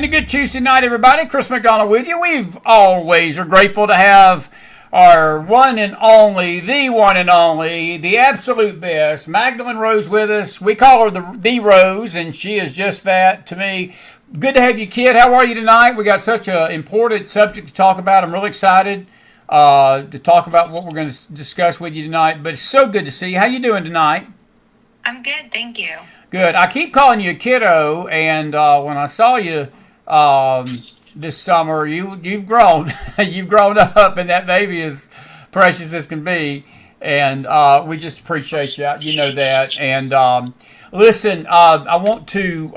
Good Tuesday night, everybody. Chris McDonald with you. We've always are grateful to have our one and only, the absolute best, Magdalene Rose with us. We call her the Rose, and she is just that to me. Good to have you, kid. How are you tonight? We got such an important subject to talk about. I'm really excited to talk about what we're going to discuss with you tonight. But it's so good to see you. How you doing tonight? I'm good, thank you. Good. I keep calling you a kiddo, and when I saw you this summer, you've grown. You've grown up, and that baby is precious as can be. And we just appreciate you. You know that. And listen, I want you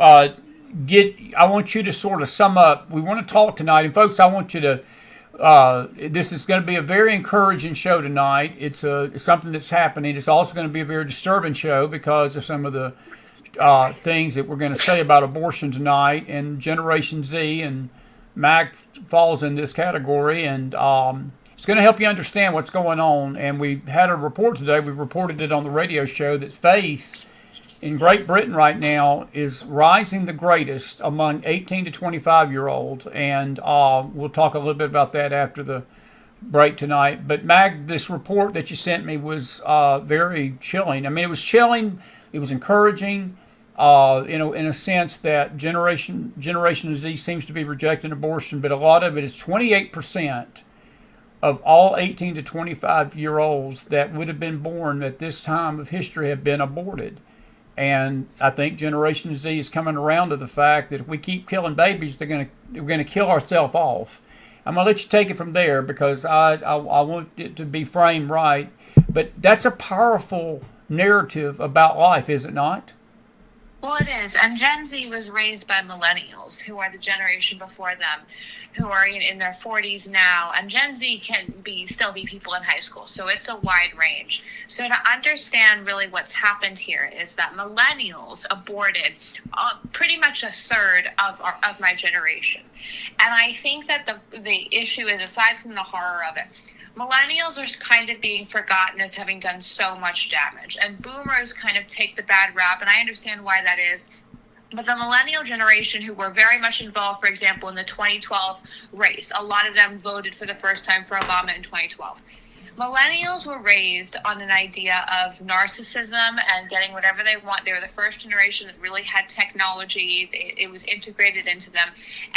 to sort of sum up. We want to talk tonight, and folks, I want you to. This is going to be a very encouraging show tonight. It's something that's happening. It's also going to be a very disturbing show because of some of the things that we're going to say about abortion tonight, and Generation Z, and Mac falls in this category, and it's going to help you understand what's going on. And we had a report today. We reported it on the radio show that faith in Great Britain right now is rising the greatest among 18 to 25-year-olds, and we'll talk a little bit about that after the break tonight. But Mag, this report that you sent me was very chilling. I mean, it was chilling. It was encouraging, in a sense that Generation Z seems to be rejecting abortion, but a lot of it is 28% of all 18 to 25-year-olds that would have been born at this time of history have been aborted. And I think Generation Z is coming around to the fact that if we keep killing babies, we're going to kill ourselves off. I'm going to let you take it from there because I want it to be framed right. But that's a powerful narrative about life, is it not? Well, it is. And Gen Z was raised by millennials, who are the generation before them, who are in their 40s now. And Gen Z can still be people in high school. So it's a wide range. So to understand really what's happened here is that millennials aborted pretty much a third of my generation. And I think that the issue is, aside from the horror of it, millennials are kind of being forgotten as having done so much damage, and boomers kind of take the bad rap, and I understand why that is. But the millennial generation, who were very much involved, for example, in the 2012 race, a lot of them voted for the first time for Obama in 2012. Millennials were raised on an idea of narcissism and getting whatever they want. They were the first generation that really had technology. It was integrated into them.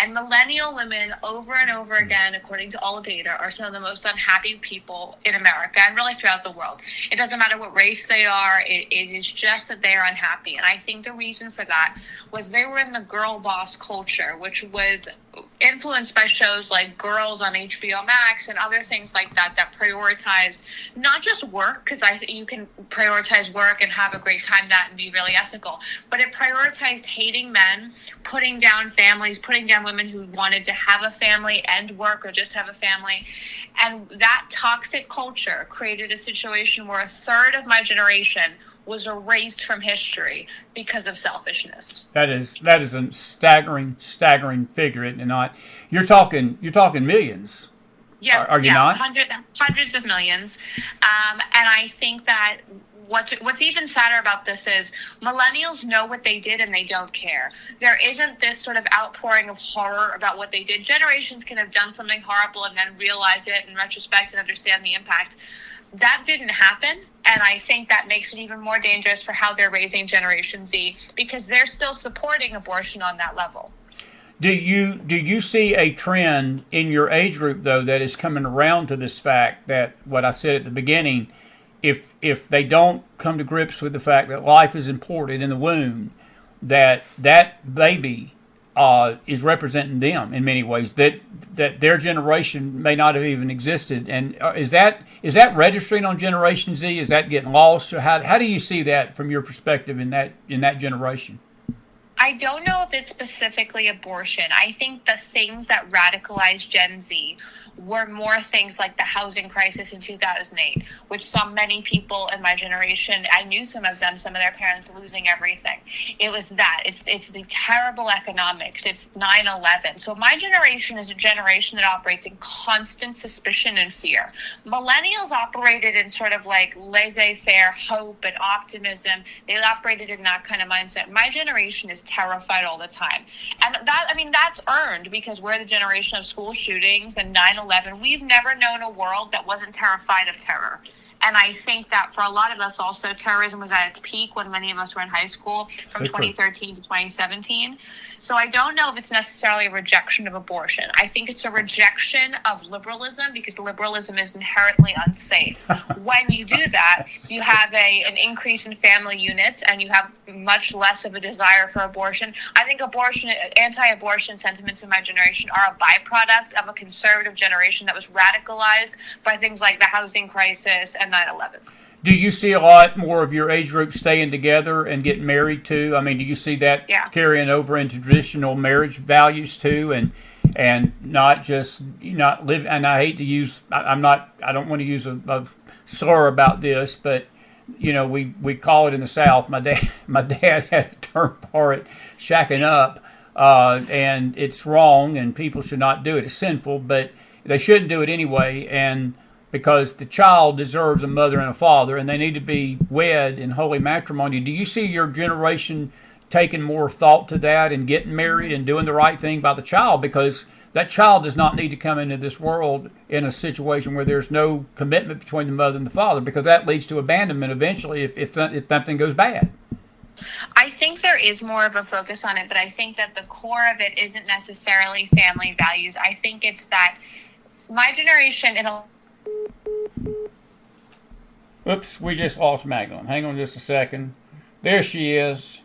And millennial women, over and over again, according to all data, are some of the most unhappy people in America and really throughout the world. It doesn't matter what race they are. It is just that they are unhappy. And I think the reason for that was they were in the girl boss culture, which was influenced by shows like Girls on HBO Max and other things like that prioritize not just work, because I think you can prioritize work and have a great time that and be really ethical, but it prioritized hating men, putting down families, putting down women who wanted to have a family and work or just have a family. And that toxic culture created a situation where a third of my generation was erased from history because of selfishness. That is a staggering figure, isn't it not? You're talking millions. Yeah, are you not? Hundreds of millions. And I think that what's even sadder about this is millennials know what they did and they don't care. There isn't this sort of outpouring of horror about what they did. Generations can have done something horrible and then realize it in retrospect and understand the impact. That didn't happen, and I think that makes it even more dangerous for how they're raising Generation Z, because they're still supporting abortion on that level. Do you see a trend in your age group, though, that is coming around to this fact that what I said at the beginning, if they don't come to grips with the fact that life is imported in the womb, that baby is representing them in many ways, that their generation may not have even existed? And is that registering on Generation Z? Is that getting lost? Or how do you see that from your perspective in that generation? I don't know if it's specifically abortion. I think the things that radicalized Gen Z were more things like the housing crisis in 2008, which many people in my generation, I knew some of their parents losing everything. It was that. It's the terrible economics. It's 9/11. So my generation is a generation that operates in constant suspicion and fear. Millennials operated in sort of like laissez-faire hope and optimism. They operated in that kind of mindset. My generation is terrified all the time. And that's earned because we're the generation of school shootings and 9/11. We've never known a world that wasn't terrified of terror. And I think that for a lot of us also, terrorism was at its peak when many of us were in high school from 2013 to 2017. So I don't know if it's necessarily a rejection of abortion. I think it's a rejection of liberalism, because liberalism is inherently unsafe. When you do that, you have an increase in family units and you have much less of a desire for abortion. I think anti-abortion sentiments in my generation are a byproduct of a conservative generation that was radicalized by things like the housing crisis and 9/11. Do you see a lot more of your age group staying together and getting married too? I mean, do you see that carrying over into traditional marriage values too, and not just not live? And I hate to use, I don't want to use a slur about this, but we call it in the South. My dad had term for it, shacking up. And it's wrong, and people should not do it. It's sinful, but they shouldn't do it anyway. And because the child deserves a mother and a father, and they need to be wed in holy matrimony. Do you see your generation taking more thought to that and getting married and doing the right thing by the child? Because that child does not need to come into this world in a situation where there's no commitment between the mother and the father, because that leads to abandonment eventually if something goes bad. I think there is more of a focus on it, but I think that the core of it isn't necessarily family values. I think it's that my generation, Oops, we just lost Magdalene. Hang on just a second. There she is.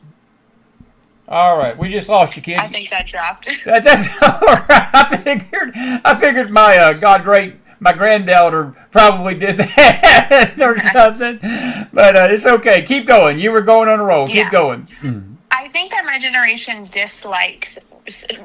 All right, we just lost you, kid. I think that dropped. That's all right. I figured my granddaughter probably did that or something. But it's okay. Keep going. You were going on a roll. Keep going. I think that my generation dislikes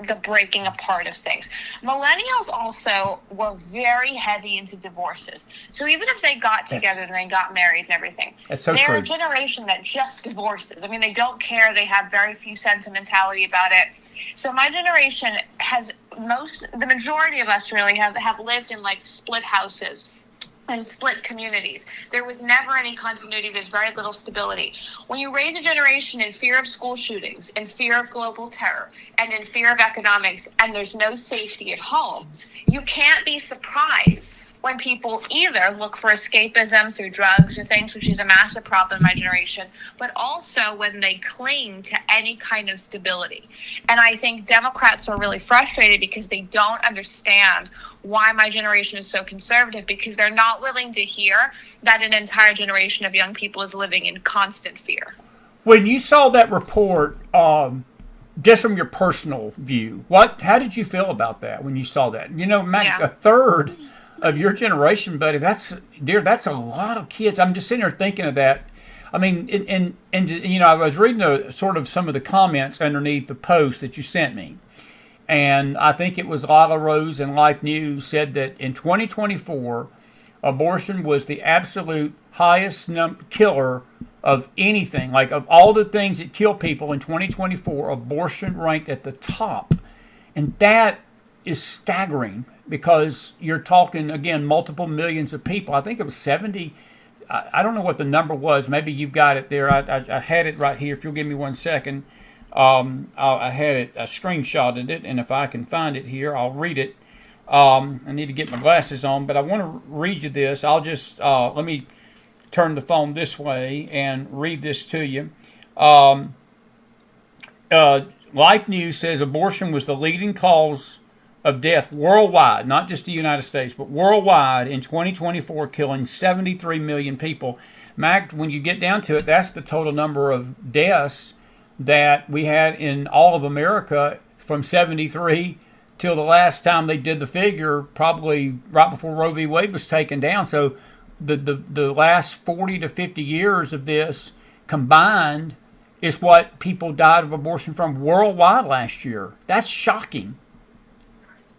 the breaking apart of things. Millennials also were very heavy into divorces. So even if they got together and they got married and everything, they're a generation that just divorces. I mean, they don't care. They have very few sentimentality about it. So my generation has the majority of us really have lived in like split houses and split communities. There was never any continuity. There's very little stability. When you raise a generation in fear of school shootings, in fear of global terror, and in fear of economics, and there's no safety at home, you can't be surprised when people either look for escapism through drugs or things, which is a massive problem in my generation, but also when they cling to any kind of stability. And I think Democrats are really frustrated because they don't understand why my generation is so conservative, because they're not willing to hear that an entire generation of young people is living in constant fear. When you saw that report, just from your personal view, how did you feel about that when you saw that? You know, a third of your generation, buddy, that's a lot of kids. I'm just sitting there thinking of that. I mean, and you know, I was reading sort of some of the comments underneath the post that you sent me, and I think it was Lila Rose and Life News said that in 2024, abortion was the absolute highest killer of anything. Like, of all the things that kill people in 2024, abortion ranked at the top, and that is staggering. Because you're talking, again, multiple millions of people. I think it was 70. I don't know what the number was. Maybe you've got it there. I had it right here. If you'll give me 1 second. I had it. I screenshotted it. And if I can find it here, I'll read it. I need to get my glasses on. But I want to read you this. I'll just, let me turn the phone this way and read this to you. Life News says abortion was the leading cause of death worldwide, not just the United States, but worldwide in 2024, killing 73 million people. Mac, when you get down to it, that's the total number of deaths that we had in all of America from 73 till the last time they did the figure, probably right before Roe v. Wade was taken down. So the last 40 to 50 years of this combined is what people died of abortion from worldwide last year. That's shocking.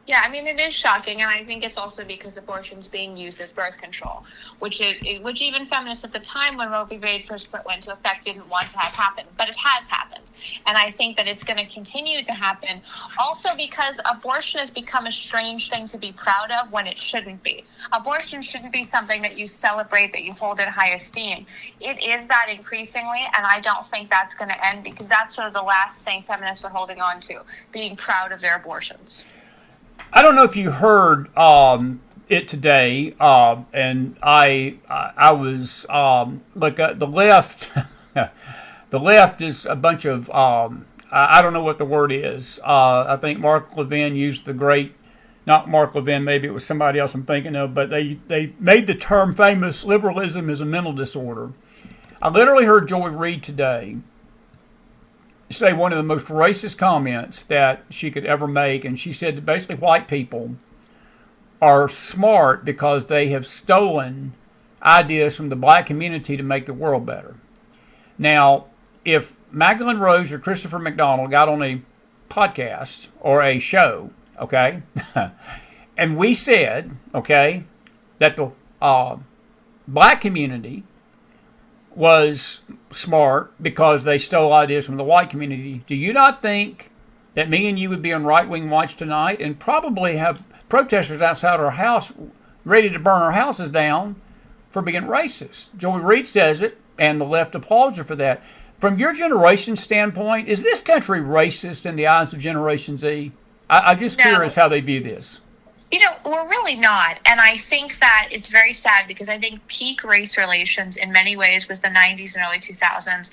Yeah, I mean, it is shocking, and I think it's also because abortion's being used as birth control, which even feminists at the time when Roe v. Wade first went into effect didn't want to have happen, but it has happened, and I think that it's going to continue to happen, also because abortion has become a strange thing to be proud of when it shouldn't be. Abortion shouldn't be something that you celebrate, that you hold in high esteem. It is that increasingly, and I don't think that's going to end, because that's sort of the last thing feminists are holding on to, being proud of their abortions. I don't know if you heard it today, and I was like the left. The left is a bunch of I don't know what the word is. I think Mark Levin used not Mark Levin, maybe it was somebody else I'm thinking of, but they made the term famous. Liberalism is a mental disorder. I literally heard Joy Reid today say one of the most racist comments that she could ever make, and she said that basically white people are smart because they have stolen ideas from the black community to make the world better. Now, if Magdalene Rose or Christopher McDonald got on a podcast or a show, okay, and we said, okay, that the black community was smart because they stole ideas from the white community. Do you not think that me and you would be on right-wing watch tonight and probably have protesters outside our house ready to burn our houses down for being racist? Joey Reid says it, and the left applauds her for that. From your generation's standpoint, is this country racist in the eyes of Generation Z? I'm just curious how they view this. We're really not. And I think that it's very sad because I think peak race relations in many ways was the 90s and early 2000s,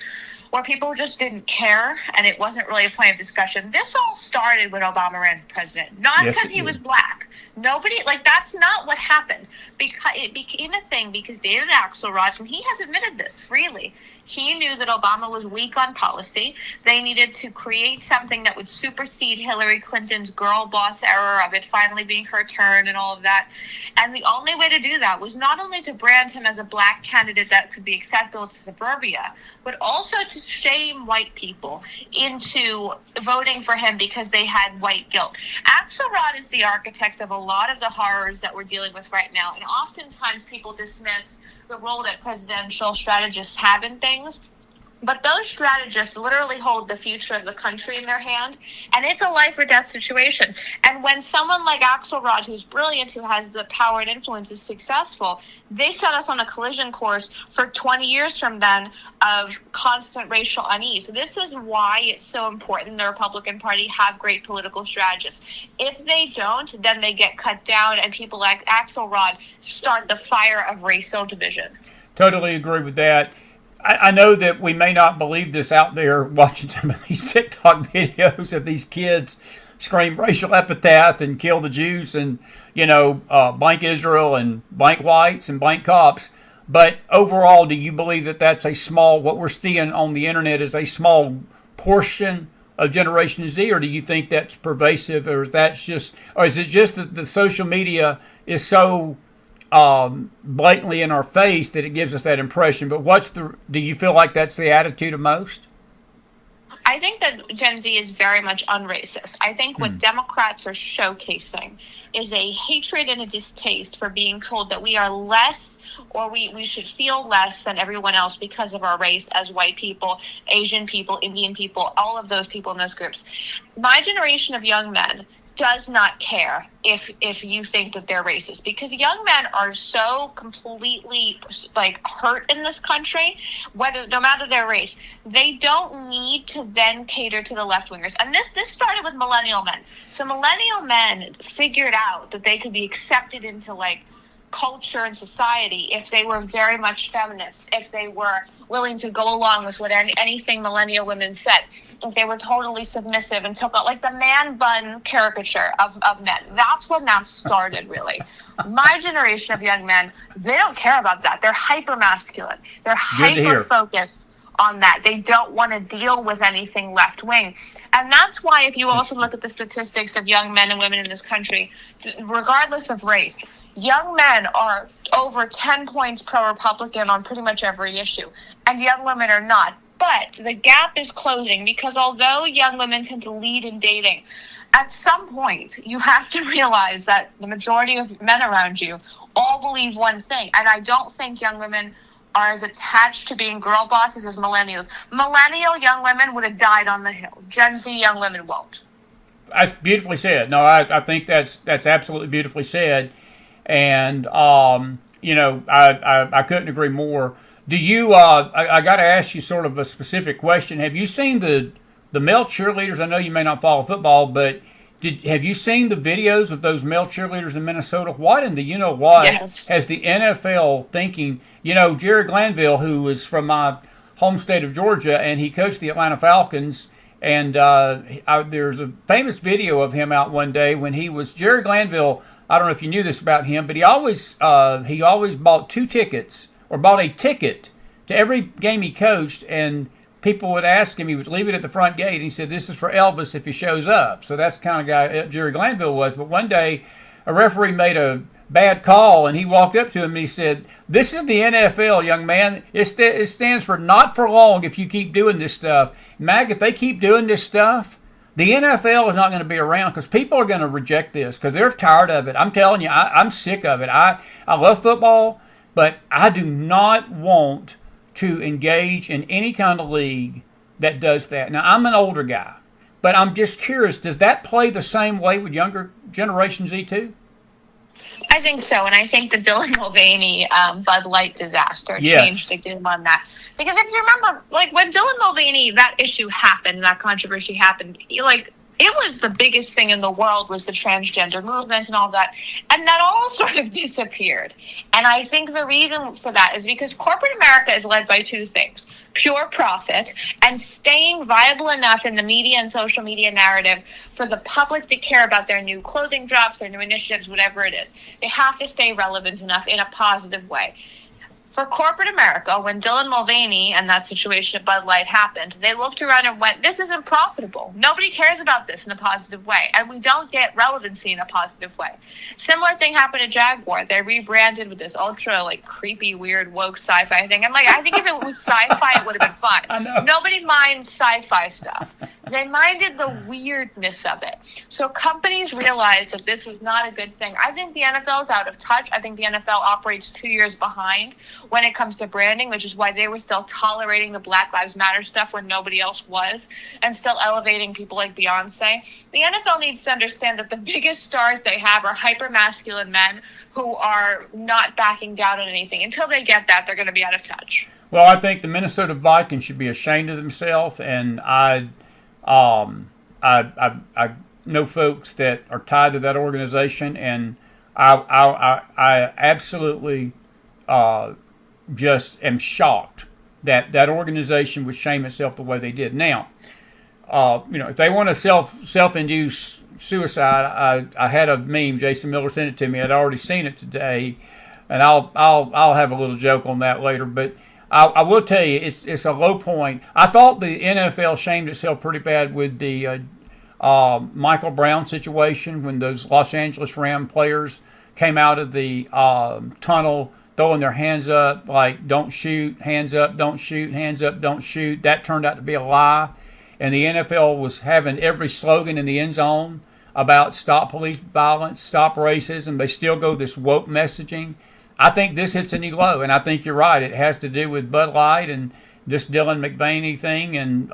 where people just didn't care and it wasn't really a point of discussion. This all started when Obama ran for president, not because he was black. Nobody, that's not what happened. Because it became a thing because David Axelrod, and he has admitted this freely, he knew that Obama was weak on policy. They needed to create something that would supersede Hillary Clinton's girl boss era of it finally being her turn and all of that. And the only way to do that was not only to brand him as a black candidate that could be acceptable to suburbia, but also to shame white people into voting for him because they had white guilt. Axelrod is the architect of a lot of the horrors that we're dealing with right now. And oftentimes people dismiss the role that presidential strategists have in things. But those strategists literally hold the future of the country in their hand, and it's a life or death situation. And when someone like Axelrod, who's brilliant, who has the power and influence, is successful, they set us on a collision course for 20 years from then of constant racial unease. This is why it's so important the Republican Party have great political strategists. If they don't, then they get cut down, and people like Axelrod start the fire of racial division. Totally agree with that. I know that we may not believe this out there watching some of these TikTok videos of these kids scream racial epithet and kill the Jews and, blank Israel and blank whites and blank cops. But overall, do you believe that that's what we're seeing on the internet is a small portion of Generation Z, or do you think that's pervasive, or is it just that the social media is so blatantly in our face that it gives us that impression? But do you feel like that's the attitude of most? I think that Gen Z is very much unracist. I think what Democrats are showcasing is a hatred and a distaste for being told that we are less, or we should feel less than everyone else because of our race as white people, Asian people, Indian people, all of those people in those groups. My generation of young men does not care if you think that they're racist, because young men are so completely hurt in this country, no matter their race. They don't need to then cater to the left wingers. And this started with millennial men. So millennial men figured out that they could be accepted into culture and society if they were very much feminists, if they were willing to go along with anything millennial women said, if they were totally submissive and took out the man bun caricature of men. That's when that started, really. My generation of young men, they don't care about that. They're hyper masculine. They're hyper focused on that. They don't want to deal with anything left wing. And that's why if you also look at the statistics of young men and women in this country, regardless of race, young men are over 10 points pro-Republican on pretty much every issue, and young women are not. But the gap is closing because although young women tend to lead in dating, at some point you have to realize that the majority of men around you all believe one thing. And I don't think young women are as attached to being girl bosses as millennials. Millennial young women would have died on the hill. Gen Z young women won't. That's beautifully said. No, I think that's absolutely beautifully said. And, I couldn't agree more. Do you, I got to ask you sort of a specific question. Have you seen the male cheerleaders? I know you may not follow football, but have you seen the videos of those male cheerleaders in Minnesota? What in the Yes. has the NFL thinking? Jerry Glanville, who is from my home state of Georgia, and he coached the Atlanta Falcons. And there's a famous video of him out one day when Jerry Glanville. I don't know if you knew this about him, but he always bought 2 tickets, or bought a ticket to every game he coached, and people would ask him, he would leave it at the front gate, and he said, "This is for Elvis if he shows up." So that's the kind of guy Jerry Glanville was. But one day, a referee made a bad call, and he walked up to him and he said, "This is the NFL, young man. It stands for not for long if you keep doing this stuff. Mag, if they keep doing this stuff, the NFL is not going to be around because people are going to reject this because they're tired of it." I'm telling you, I'm sick of it. I love football, but I do not want to engage in any kind of league that does that. Now, I'm an older guy, but I'm just curious, does that play the same way with younger Generation Z too? I think so, and I think the Dylan Mulvaney Bud Light disaster changed the game on that. Because if you remember, like when Dylan Mulvaney, that issue happened, that controversy happened, it was the biggest thing in the world was the transgender movement and all that. And that all sort of disappeared. And I think the reason for that is because corporate America is led by two things: pure profit and staying viable enough in the media and social media narrative for the public to care about their new clothing drops, their new initiatives, whatever it is. They have to stay relevant enough in a positive way. For corporate America, when Dylan Mulvaney and that situation at Bud Light happened, they looked around and went, this isn't profitable. Nobody cares about this in a positive way. And we don't get relevancy in a positive way. Similar thing happened at Jaguar. They rebranded with this ultra, creepy, weird, woke sci-fi thing. And, I think if it was sci-fi, it would have been fine. Nobody minds sci-fi stuff. They minded the weirdness of it. So companies realized that this was not a good thing. I think the NFL is out of touch. I think the NFL operates 2 years behind when it comes to branding, which is why they were still tolerating the Black Lives Matter stuff when nobody else was, and still elevating people like Beyonce. The NFL needs to understand that the biggest stars they have are hyper-masculine men who are not backing down on anything. Until they get that, they're going to be out of touch. Well, I think the Minnesota Vikings should be ashamed of themselves, and I know folks that are tied to that organization, and I absolutely just am shocked that that organization would shame itself the way they did. Now, if they want to self-induce suicide, I had a meme. Jason Miller sent it to me. I'd already seen it today, and I'll have a little joke on that later. But I will tell you, it's a low point. I thought the NFL shamed itself pretty bad with the Michael Brown situation when those Los Angeles Ram players came out of the tunnel throwing their hands up like, don't shoot, hands up, don't shoot, hands up, don't shoot. That turned out to be a lie. And the NFL was having every slogan in the end zone about stop police violence, stop racism. They still go this woke messaging. I think this hits a new low, and I think you're right. It has to do with Bud Light and this Dylan Mulvaney thing. And,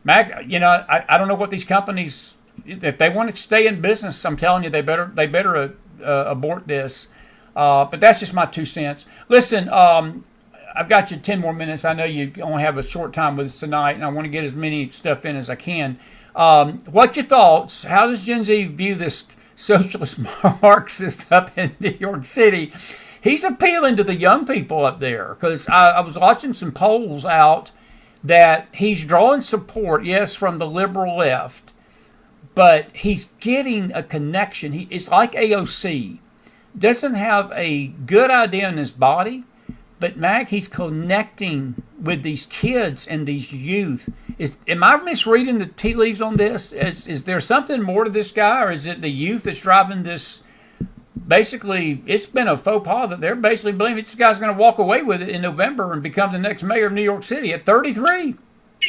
Mac, I don't know what these companies, if they want to stay in business, I'm telling you, they better abort this. But that's just my 2 cents. Listen, I've got you 10 more minutes. I know you only have a short time with us tonight, and I want to get as many stuff in as I can. What's your thoughts? How does Gen Z view this socialist Marxist up in New York City? He's appealing to the young people up there because I was watching some polls out that he's drawing support, yes, from the liberal left, but he's getting a connection. It's like AOC. Doesn't have a good idea in his body, but Mac, he's connecting with these kids and these youth. Am I misreading the tea leaves on this? Is there something more to this guy, or is it the youth that's driving this? Basically, it's been a faux pas that they're basically believing this guy's going to walk away with it in November and become the next mayor of New York City at 33.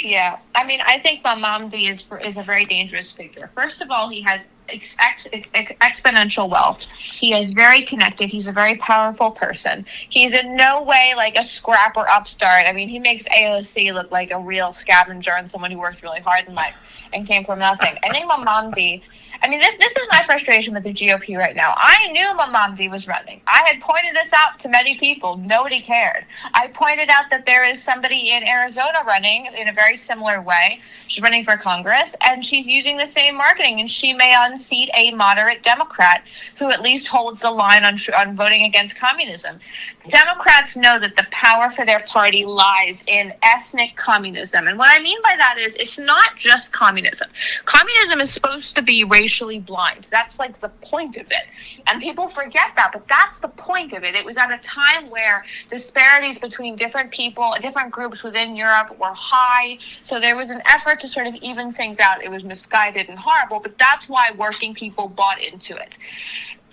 Yeah, I think Mamamdi is a very dangerous figure. First of all, he has exponential wealth. He is very connected. He's a very powerful person. He's in no way like a scrap or upstart. He makes AOC look like a real scavenger and someone who worked really hard in life and came from nothing. I think Mamamdi, this is my frustration with the GOP right now. I knew Mamamdi was running. I had pointed this out to many people. Nobody cared. I pointed out that there is somebody in Arizona running in a very similar way. She's running for Congress, and she's using the same marketing, and she may unseat a moderate Democrat who at least holds the line on voting against communism. Democrats know that the power for their party lies in ethnic communism. And what I mean by that is it's not just communism. Communism is supposed to be racially blind. That's like the point of it. And people forget that, but that's the point of it. It was at a time where disparities between different people, different groups within Europe were high. So there was an effort to sort of even things out. It was misguided and horrible, but that's why working people bought into it.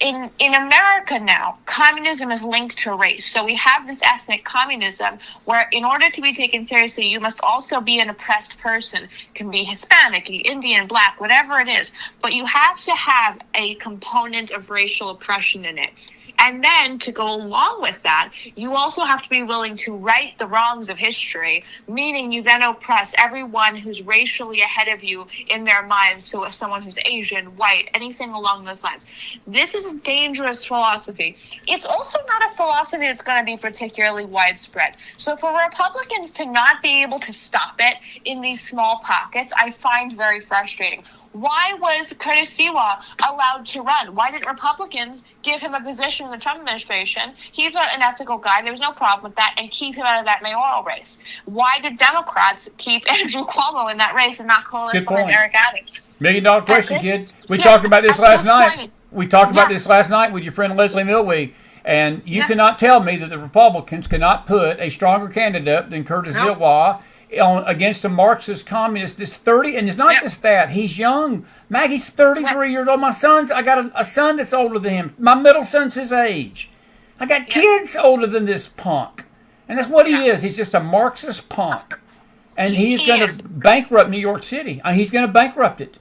In America now, communism is linked to race. So we have this ethnic communism where in order to be taken seriously, you must also be an oppressed person. It can be Hispanic, Indian, Black, whatever it is. But you have to have a component of racial oppression in it. And then to go along with that, you also have to be willing to right the wrongs of history, meaning you then oppress everyone who's racially ahead of you in their minds. So if someone who's Asian, white, anything along those lines. This is a dangerous philosophy. It's also not a philosophy that's going to be particularly widespread. So for Republicans to not be able to stop it in these small pockets, I find very frustrating. Why was Curtis Sewa allowed to run? Why didn't Republicans give him a position in the Trump administration? He's an ethical guy. There's no problem with that, and keep him out of that mayoral race. Why did Democrats keep Andrew Cuomo in that race and not coalition with Eric Adams? $1 million question, kid. We talked about this last night. We talked about this last night with your friend Leslie Milwee, and you cannot tell me that the Republicans cannot put a stronger candidate than Curtis Sewa against a Marxist communist. This 30, and it's not just that, he's young. Maggie's 33 years old. I got a son that's older than him. My middle son's his age. I got kids older than this punk. And that's what he is. He's just a Marxist punk. And he's going to bankrupt New York City. He's going to bankrupt it.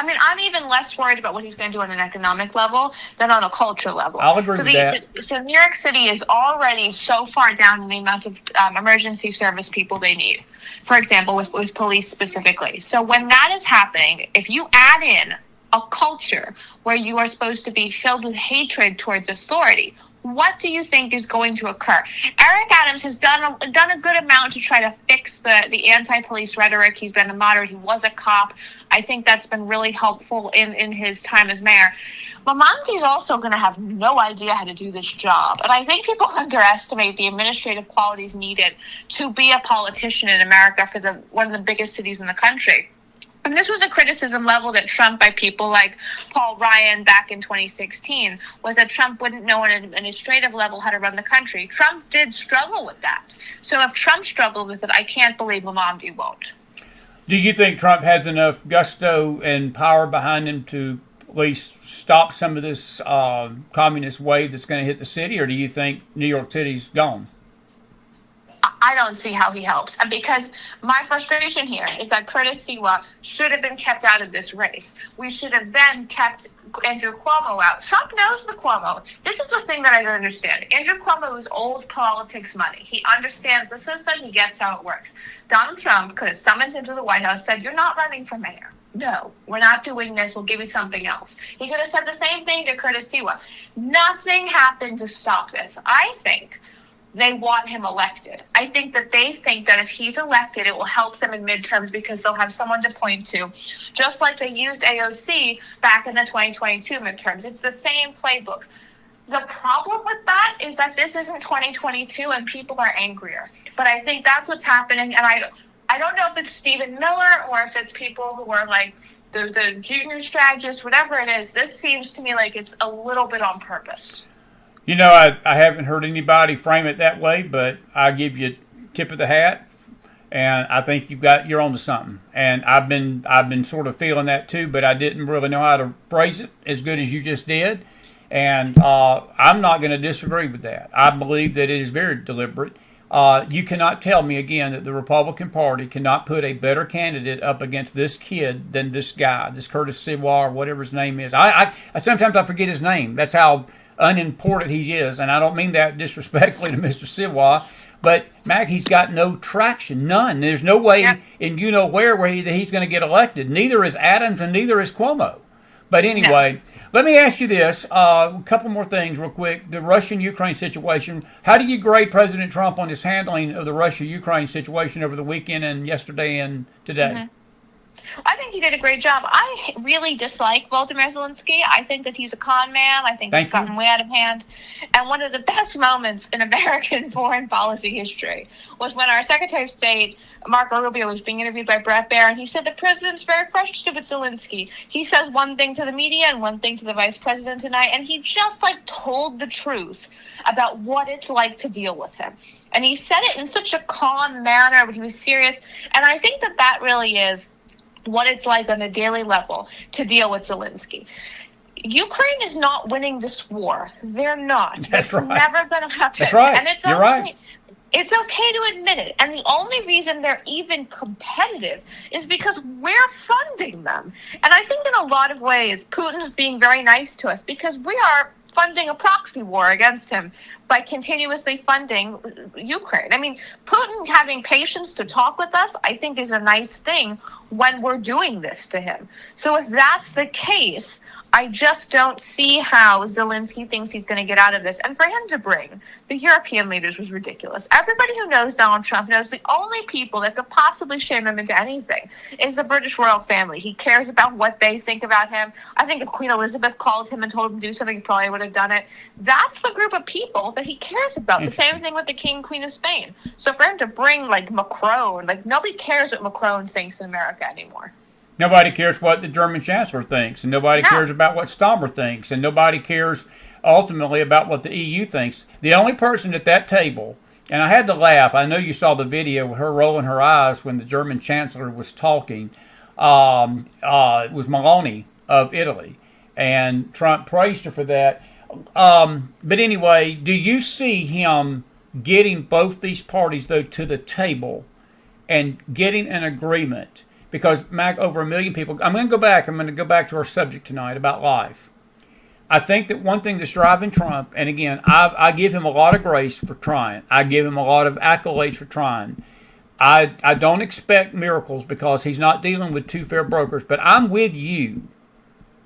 I mean, I'm even less worried about what he's going to do on an economic level than on a culture level. I'll agree with that. So New York City is already so far down in the amount of emergency service people they need, for example, with police specifically. So when that is happening, if you add in a culture where you are supposed to be filled with hatred towards authority, what do you think is going to occur? Eric Adams has done a good amount to try to fix the anti-police rhetoric. He's been a moderate. He was a cop. I think that's been really helpful in his time as mayor. But Monty's also going to have no idea how to do this job. And I think people underestimate the administrative qualities needed to be a politician in America for one of the biggest cities in the country. And this was a criticism leveled at Trump by people like Paul Ryan back in 2016, was that Trump wouldn't know at an administrative level how to run the country. Trump did struggle with that. So if Trump struggled with it, I can't believe Mamamdi won't. Do you think Trump has enough gusto and power behind him to at least stop some of this communist wave that's going to hit the city, or do you think New York City's gone? I don't see how he helps, because my frustration here is that Curtis Sewa should have been kept out of this race. We should have then kept Andrew Cuomo out. Trump knows the Cuomo. This is the thing that I don't understand. Andrew Cuomo is old politics money. He understands the system. He gets how it works. Donald Trump could have summoned him to the White House, said, "You're not running for mayor. No, we're not doing this. We'll give you something else." He could have said the same thing to Curtis Sewa. Nothing happened to stop this. I think they want him elected. I think that they think that if he's elected, it will help them in midterms because they'll have someone to point to, just like they used AOC back in the 2022 midterms. It's the same playbook. The problem with that is that this isn't 2022 and people are angrier. But I think that's what's happening. And I don't know if it's Stephen Miller or if it's people who are like the junior strategists, whatever it is. This seems to me like it's a little bit on purpose. You know, I haven't heard anybody frame it that way, but I give you a tip of the hat, and I think you're onto something. And I've been sort of feeling that too, but I didn't really know how to phrase it as good as you just did. And I'm not going to disagree with that. I believe that it is very deliberate. You cannot tell me again that the Republican Party cannot put a better candidate up against this kid than this guy, this Curtis Sewa or whatever his name is. I sometimes I forget his name. That's how unimportant he is, and I don't mean that disrespectfully to Mr. Sewa, but Mac, he's got no traction, none. There's no way in where he's going to get elected. Neither is Adams, and neither is Cuomo. But anyway, let me ask you this: a couple more things, real quick. The Russian-Ukraine situation. How do you grade President Trump on his handling of the Russia-Ukraine situation over the weekend and yesterday and today? Mm-hmm. I think he did a great job. I really dislike Volodymyr Zelensky. I think that he's a con man. I think he's gotten way out of hand. And one of the best moments in American foreign policy history was when our Secretary of State, Marco Rubio, was being interviewed by Bret Baier, and he said the president's very frustrated with Zelensky. He says one thing to the media and one thing to the vice president tonight, and he just told the truth about what it's like to deal with him. And he said it in such a calm manner, but he was serious. And I think that really is what it's like on a daily level to deal with Zelensky. Ukraine is not winning this war. They're not. That's right. Never going to happen. That's right. And it's You're okay. right. It's okay to admit it. And the only reason they're even competitive is because we're funding them. And I think in a lot of ways, Putin's being very nice to us because we are funding a proxy war against him by continuously funding Ukraine. I mean, Putin having patience to talk with us, I think, is a nice thing when we're doing this to him. So if that's the case, I just don't see how Zelensky thinks he's going to get out of this. And for him to bring the European leaders was ridiculous. Everybody who knows Donald Trump knows the only people that could possibly shame him into anything is the British royal family. He cares about what they think about him. I think if Queen Elizabeth called him and told him to do something, he probably would have done it. That's the group of people that he cares about. The same thing with the King and Queen of Spain. So for him to bring, like, Macron, like, nobody cares what Macron thinks in America anymore. Nobody cares what the German chancellor thinks, and nobody cares about what Stammer thinks, and nobody cares ultimately about what the EU thinks. The only person at that table, and I had to laugh, I know you saw the video with her rolling her eyes when the German chancellor was talking, was Meloni of Italy, and Trump praised her for that. But anyway, do you see him getting both these parties, though, to the table and getting an agreement? Because, Mac, over 1 million people... I'm going to go back to our subject tonight about life. I think that one thing that's driving Trump, and again, I give him a lot of grace for trying. I give him a lot of accolades for trying. I don't expect miracles because he's not dealing with two fair brokers, but I'm with you.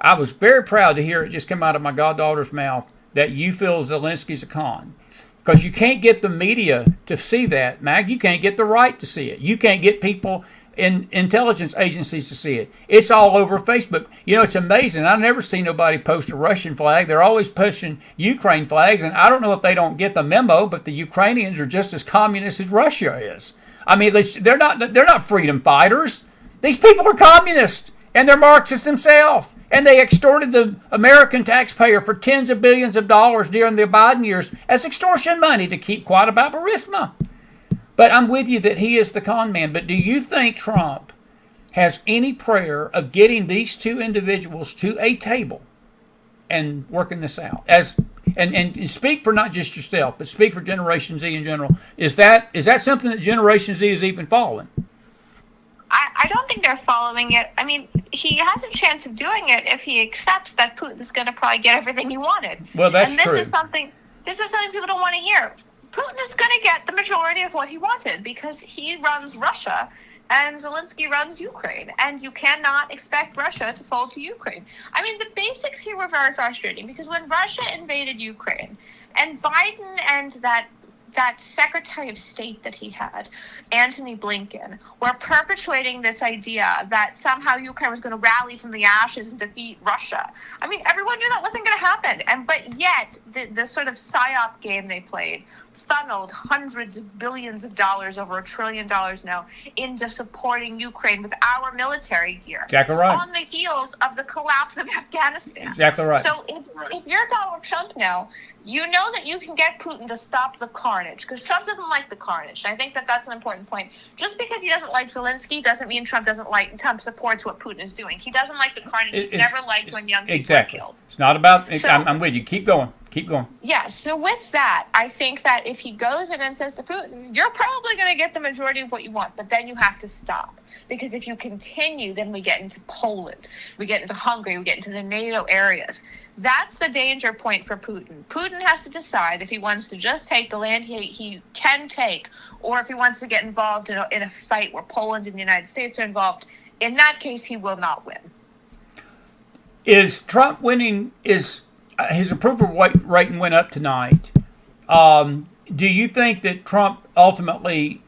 I was very proud to hear it just come out of my goddaughter's mouth that you feel Zelensky's a con. Because you can't get the media to see that, Mac. You can't get the right to see it. You can't get people in intelligence agencies to see it. It's all over Facebook. You know, it's amazing. I've never seen nobody post a Russian flag. They're always pushing Ukraine flags, and I don't know if they don't get the memo, but the Ukrainians are just as communist as Russia is. I mean, they're not freedom fighters. These people are communists, and they're Marxists themselves. And they extorted the American taxpayer for tens of billions of dollars during the Biden years as extortion money to keep quiet about Burisma. But I'm with you that he is the con man. But do you think Trump has any prayer of getting these two individuals to a table and working this out? And speak for not just yourself, but speak for Generation Z in general. Is that something that Generation Z is even following? I don't think they're following it. I mean, he has a chance of doing it if he accepts that Putin's going to probably get everything he wanted. Well, that's true. And this is something people don't want to hear. Putin is going to get the majority of what he wanted because he runs Russia and Zelensky runs Ukraine. And you cannot expect Russia to fold to Ukraine. I mean, the basics here were very frustrating because when Russia invaded Ukraine and Biden and that Secretary of State that he had, Antony Blinken, were perpetuating this idea that somehow Ukraine was going to rally from the ashes and defeat Russia. I mean, everyone knew that wasn't going to happen. But yet, the sort of PSYOP game they played funneled hundreds of billions of dollars, over $1 trillion now, into supporting Ukraine with our military gear. Exactly right. On the heels of the collapse of Afghanistan. Exactly right. So if you're Donald Trump now, you know that you can get Putin to stop the carnage, because Trump doesn't like the carnage. And I think that that's an important point. Just because he doesn't like Zelensky doesn't mean Trump supports what Putin is doing. He doesn't like the carnage. He's never liked when young people are killed. It's not about... So, I'm with you. Keep going. Yeah, so with that, I think that if he goes in and says to Putin, you're probably going to get the majority of what you want, but then you have to stop. Because if you continue, then we get into Poland, we get into Hungary, we get into the NATO areas. That's the danger point for Putin. Putin has to decide if he wants to just take the land he can take, or if he wants to get involved in a fight where Poland and the United States are involved. In that case, he will not win. Is Trump winning? His approval rating went up tonight. Do you think that Trump ultimately,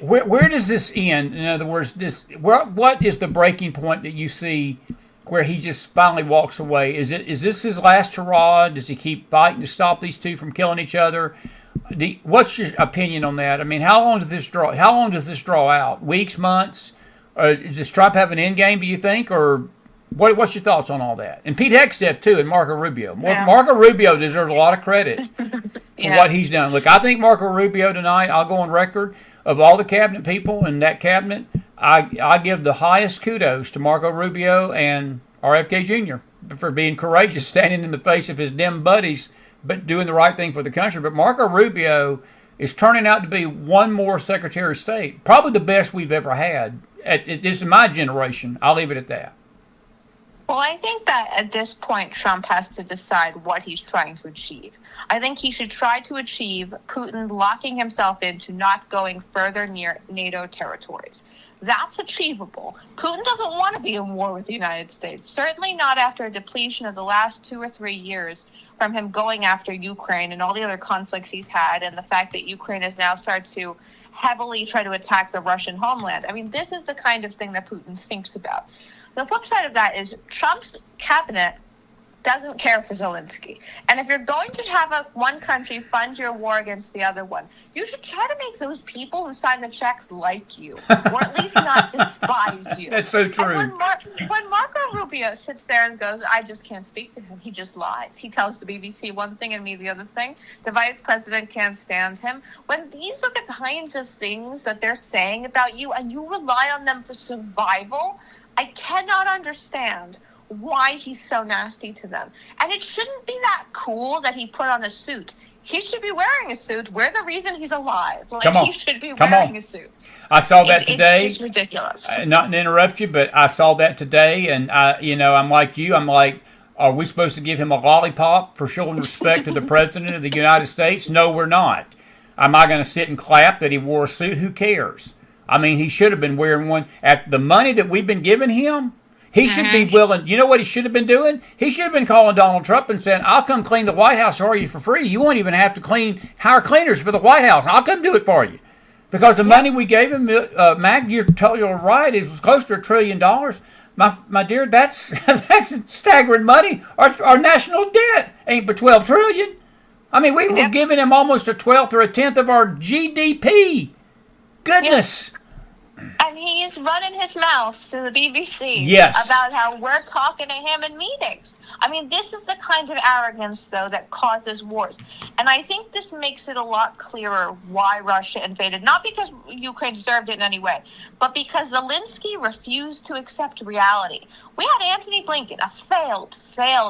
where does this end? In other words, what is the breaking point that you see where he just finally walks away? Is this his last hurrah? Does he keep fighting to stop these two from killing each other? What's your opinion on that? I mean, how long does this draw out? Weeks, months? Does Trump have an end game, do you think, or what's your thoughts on all that? And Pete Hegseth, too, and Marco Rubio. Yeah. Marco Rubio deserves a lot of credit for what he's done. Look, I think Marco Rubio tonight, I'll go on record, of all the cabinet people in that cabinet, I give the highest kudos to Marco Rubio and RFK Jr. for being courageous, standing in the face of his dim buddies, but doing the right thing for the country. But Marco Rubio is turning out to be one more Secretary of State, probably the best we've ever had. This is my generation. I'll leave it at that. Well, I think that at this point, Trump has to decide what he's trying to achieve. I think he should try to achieve Putin locking himself into not going further near NATO territories. That's achievable. Putin doesn't want to be in war with the United States, certainly not after a depletion of the last 2 or 3 years from him going after Ukraine and all the other conflicts he's had, and the fact that Ukraine has now started to heavily try to attack the Russian homeland. I mean, this is the kind of thing that Putin thinks about. The flip side of that is Trump's cabinet doesn't care for Zelensky. And if you're going to have one country fund your war against the other one, you should try to make those people who sign the checks like you, or at least not despise you. That's so true. And when Marco Rubio sits there and goes, I just can't speak to him, he just lies. He tells the BBC one thing and me the other thing. The vice president can't stand him. When these are the kinds of things that they're saying about you and you rely on them for survival, I cannot understand why he's so nasty to them. And it shouldn't be that cool that he put on a suit. He should be wearing a suit. We're the reason he's alive. He should be wearing a suit. I saw that today. It's just ridiculous. Not to interrupt you, but I saw that today, and I'm like you. I'm like, are we supposed to give him a lollipop for showing respect to the president of the United States? No, we're not. Am I going to sit and clap that he wore a suit? Who cares? I mean, he should have been wearing one. At the money that we've been giving him, he should be willing. You know what he should have been doing? He should have been calling Donald Trump and saying, I'll come clean the White House for you for free. You won't even have to hire cleaners for the White House. I'll come do it for you. Because the money we gave him, Mag, you're totally right, it was close to $1 trillion. My dear, that's staggering money. Our national debt ain't but $12 trillion. I mean, we were giving him almost a 12th or a 10th of our GDP. Goodness. Yep. And he's running his mouth to the BBC about how we're talking to him in meetings. I mean, this is the kind of arrogance, though, that causes wars. And I think this makes it a lot clearer why Russia invaded. Not because Ukraine deserved it in any way, but because Zelensky refused to accept reality. We had Antony Blinken, a failed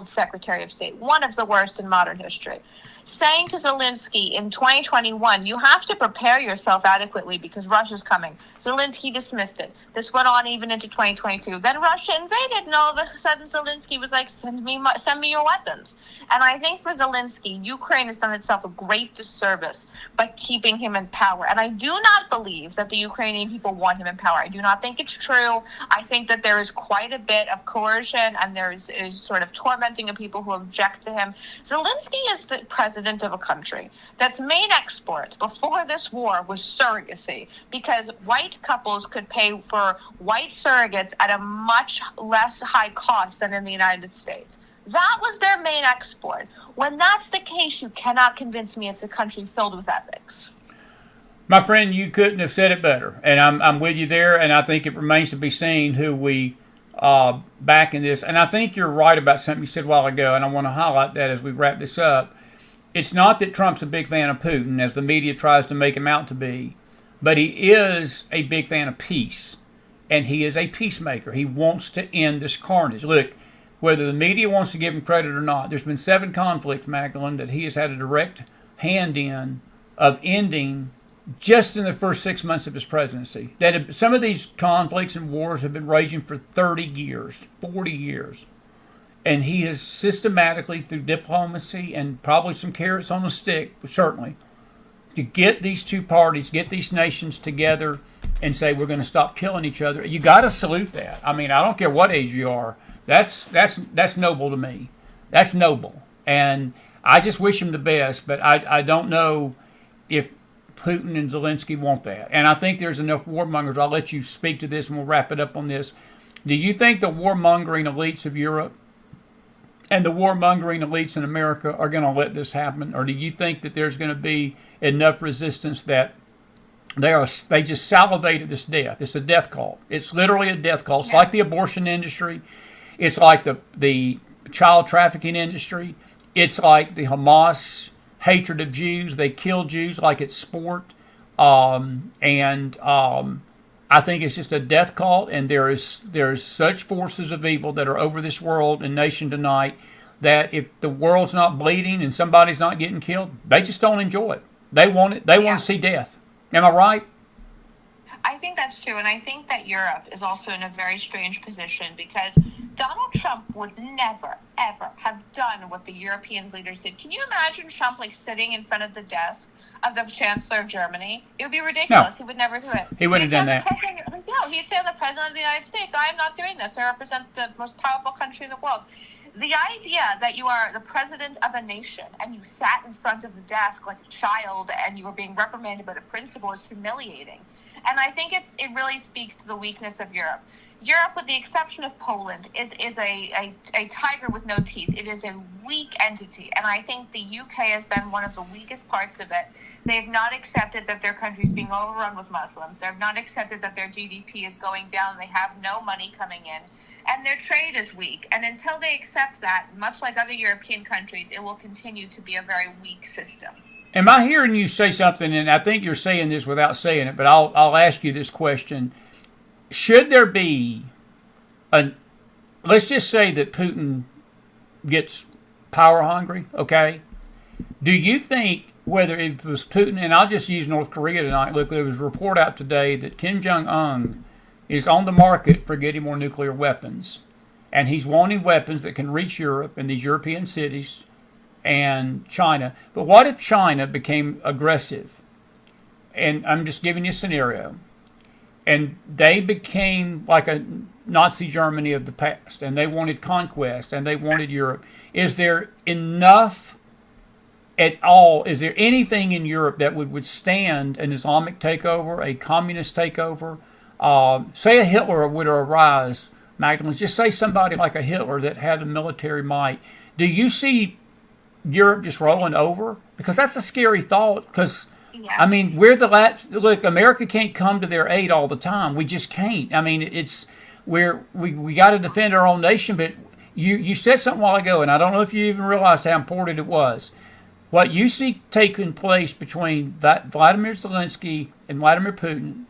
Secretary of State, one of the worst in modern history, saying to Zelensky in 2021, you have to prepare yourself adequately because Russia's coming. Zelensky dismissed it. This went on even into 2022. Then Russia invaded, and all of a sudden Zelensky was like, send me your weapons. And I think for Zelensky, Ukraine has done itself a great disservice by keeping him in power. And I do not believe that the Ukrainian people want him in power. I do not think it's true. I think that there is quite a bit of coercion, and there is sort of tormenting of people who object to him. Zelensky is the president of a country that's main export before this war was surrogacy, because white couples could pay for white surrogates at a much less high cost than in the United States. That was their main export. When that's the case, you cannot convince me it's a country filled with ethics. My friend, you couldn't have said it better, and I'm with you there, and I think it remains to be seen who we back in this. And I think you're right about something you said a while ago, and I want to highlight that as we wrap this up. It's not that Trump's a big fan of Putin, as the media tries to make him out to be, but he is a big fan of peace, and he is a peacemaker. He wants to end this carnage. Look, whether the media wants to give him credit or not, there's been 7 conflicts, Magdalene, that he has had a direct hand in of ending just in the first 6 months of his presidency. Some of these conflicts and wars have been raging for 30 years, 40 years. And he has systematically, through diplomacy and probably some carrots on the stick, certainly, to get these two parties, get these nations together and say we're going to stop killing each other. You got to salute that. I mean, I don't care what age you are. That's noble to me. That's noble. And I just wish him the best, but I don't know if Putin and Zelensky want that. And I think there's enough warmongers. I'll let you speak to this and we'll wrap it up on this. Do you think the warmongering elites of Europe and the warmongering elites in America are going to let this happen? Or do you think that there's going to be enough resistance that they just salivated this death? It's a death cult. It's literally a death cult. It's like the abortion industry. It's like the child trafficking industry. It's like the Hamas hatred of Jews. They kill Jews like it's sport. I think it's just a death cult, and there's such forces of evil that are over this world and nation tonight that if the world's not bleeding and somebody's not getting killed, they just don't enjoy it. They want it. They want to see death. Am I right? I think that's true, and I think that Europe is also in a very strange position because Donald Trump would never, ever have done what the European leaders did. Can you imagine Trump sitting in front of the desk of the Chancellor of Germany? It would be ridiculous. No. He would never do it. He wouldn't have done that. He'd say, I'm the President of the United States. I am not doing this. I represent the most powerful country in the world. The idea that you are the president of a nation and you sat in front of the desk like a child and you were being reprimanded by the principal is humiliating. And I think it really speaks to the weakness of Europe. Europe, with the exception of Poland, is a tiger with no teeth. It is a weak entity, and I think the UK has been one of the weakest parts of it. They've not accepted that their country is being overrun with Muslims. They've not accepted that their GDP is going down. They have no money coming in, and their trade is weak. And until they accept that, much like other European countries, it will continue to be a very weak system. Am I hearing you say something, and I think you're saying this without saying it, but I'll ask you this question. Should there be let's just say that Putin gets power hungry, okay? Do you think whether it was Putin, and I'll just use North Korea tonight. Look, there was a report out today that Kim Jong-un is on the market for getting more nuclear weapons. And he's wanting weapons that can reach Europe and these European cities and China. But what if China became aggressive? And I'm just giving you a scenario. And they became like a Nazi Germany of the past, and they wanted conquest, and they wanted Europe. Is there enough at all? Is there anything in Europe that would withstand an Islamic takeover, a communist takeover? Say a Hitler would arise, Magdalene. Just say somebody like a Hitler that had a military might. Do you see Europe just rolling over? Because that's a scary thought, because yeah. I mean, we're the last. Look, America can't come to their aid all the time. We just can't. I mean, we got to defend our own nation. But you said something a while ago, and I don't know if you even realized how important it was. What you see taking place between Vladimir Zelensky and Vladimir Putin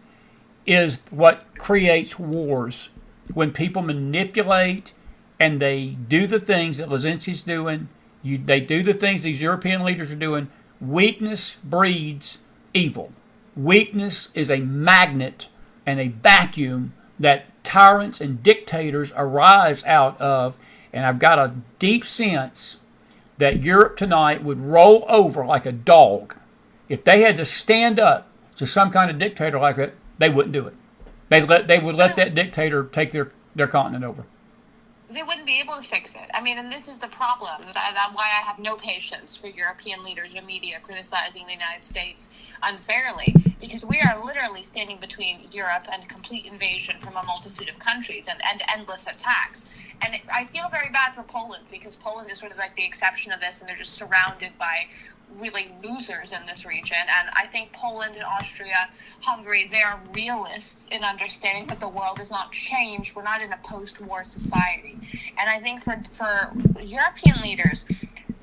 is what creates wars. When people manipulate and they do the things that Zelensky's doing, they do the things these European leaders are doing. Weakness breeds evil. Weakness is a magnet and a vacuum that tyrants and dictators arise out of. And I've got a deep sense that Europe tonight would roll over like a dog. If they had to stand up to some kind of dictator like that, they wouldn't do it. They would let that dictator take their continent over. They wouldn't be able to fix it. I mean, and this is the problem. That's why I have no patience for European leaders and media criticizing the United States unfairly, because we are literally standing between Europe and complete invasion from a multitude of countries and endless attacks. And I feel very bad for Poland, because Poland is sort of like the exception of this, and they're just surrounded by really losers in this region. And I think Poland and Austria, Hungary, they are realists in understanding that the world has not changed. We're not in a post-war society. And I think for European leaders,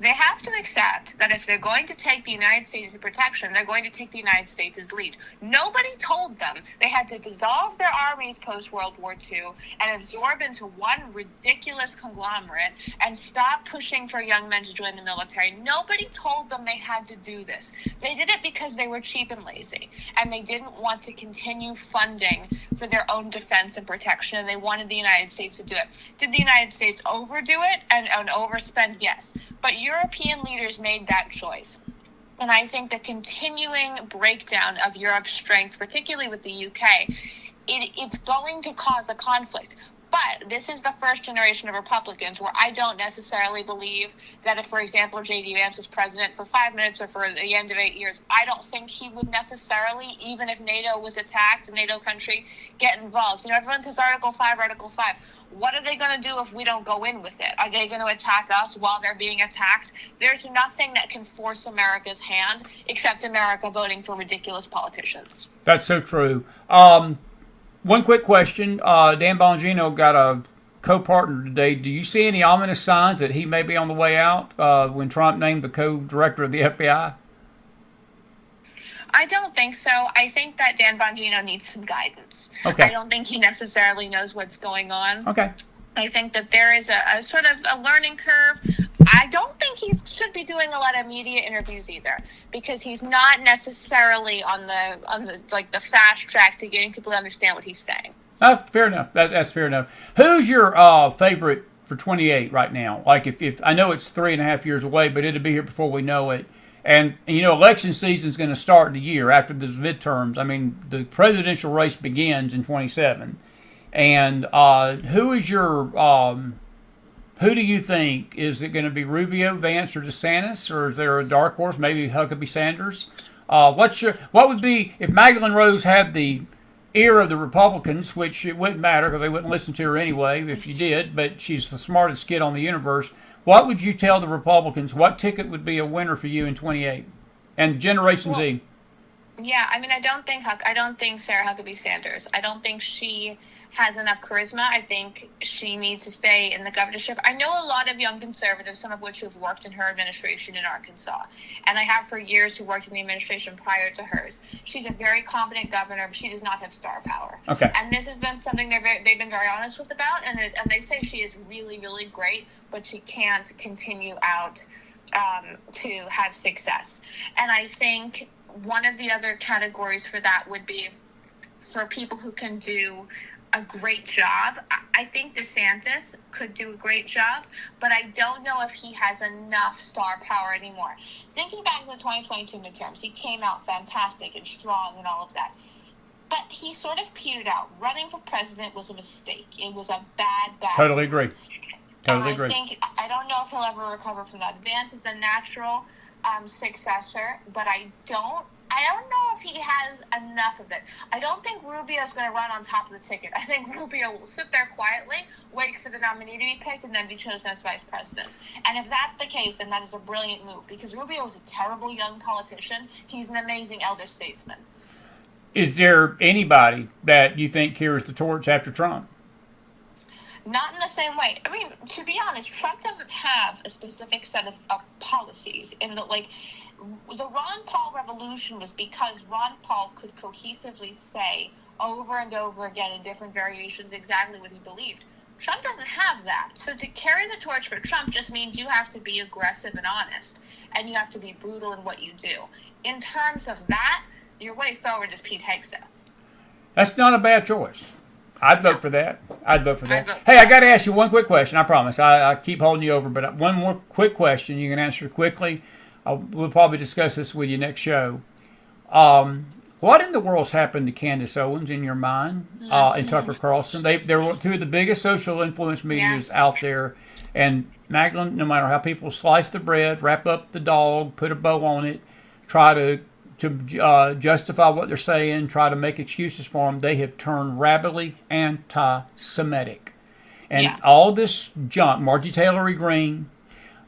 they have to accept that if they're going to take the United States as protection, they're going to take the United States as lead. Nobody told them they had to dissolve their armies post-World War II and absorb into one ridiculous conglomerate and stop pushing for young men to join the military. Nobody told them they had to do this. They did it because they were cheap and lazy, and they didn't want to continue funding for their own defense and protection, and they wanted the United States to do it. Did the United States overdo it and overspend? Yes. But European leaders made that choice. And I think the continuing breakdown of Europe's strength, particularly with the UK, it's going to cause a conflict. But this is the first generation of Republicans where I don't necessarily believe that if, for example, J.D. Vance was president for 5 minutes or for the end of 8 years, I don't think he would necessarily, even if NATO was attacked, a NATO country, get involved. You know, everyone says Article 5, Article 5. What are they going to do if we don't go in with it? Are they going to attack us while they're being attacked? There's nothing that can force America's hand except America voting for ridiculous politicians. That's so true. One quick question. Dan Bongino got a co-partner today. Do you see any ominous signs that he may be on the way out when Trump named the co-director of the FBI? I don't think so. I think that Dan Bongino needs some guidance. Okay. I don't think he necessarily knows what's going on. Okay. I think that there is a sort of a learning curve. I don't think he should be doing a lot of media interviews either, because he's not necessarily on the like the fast track to getting people to understand what he's saying. Oh, fair enough. That's fair enough. Who's your favorite for 28 right now? Like, if I know it's 3.5 years away, but it'll be here before we know it. And election season's going to start in a year after the midterms. I mean, the presidential race begins in 27. And who is your who do you think? Is it going to be Rubio, Vance, or DeSantis, or is there a dark horse? Maybe Huckabee Sanders. What would be if Magdalene Rose had the ear of the Republicans, which it wouldn't matter because they wouldn't listen to her anyway if you did, but she's the smartest kid on the universe. What would you tell the Republicans? What ticket would be a winner for you in 28? And Generation Z. Yeah, I mean, I don't think Sarah Huckabee Sanders. I don't think she has enough charisma. I think she needs to stay in the governorship. I know a lot of young conservatives, some of which have worked in her administration in Arkansas, and I have for years who worked in the administration prior to hers. She's a very competent governor, but she does not have star power. Okay. And this has been something they've been very honest with about, and they say she is really, really great, but she can't continue out to have success. And I think one of the other categories for that would be for people who can do a great job. I think DeSantis could do a great job, but I don't know if he has enough star power anymore. Thinking back to the 2022 midterms, he came out fantastic and strong and all of that. But he sort of petered out. Running for president was a mistake. It was a bad Totally agree. Totally agree. I don't know if he'll ever recover from that. Vance is a natural successor, but I don't know if he has enough of it. I don't think Rubio's going to run on top of the ticket. I think Rubio will sit there quietly, wait for the nominee to be picked, and then be chosen as vice president. And if that's the case, then that is a brilliant move, because Rubio is a terrible young politician. He's an amazing elder statesman. Is there anybody that you think carries the torch after Trump? Not in the same way. I mean, to be honest, Trump doesn't have a specific set of policies. The Ron Paul revolution was because Ron Paul could cohesively say over and over again in different variations exactly what he believed. Trump doesn't have that. So to carry the torch for Trump just means you have to be aggressive and honest, and you have to be brutal in what you do. In terms of that, your way forward is Pete Hegseth. That's not a bad choice. I'd vote for that. Hey, I got to ask you one quick question. I promise. I keep holding you over, but one more quick question. You can answer quickly. We'll probably discuss this with you next show. What in the world's happened to Candace Owens in your mind and Tucker Carlson? They're two of the biggest social influence medias out there. And Magdalene, no matter how people slice the bread, wrap up the dog, put a bow on it, try to justify what they're saying, try to make excuses for them, they have turned rabidly anti-Semitic. And all this junk, Margie Taylor Greene,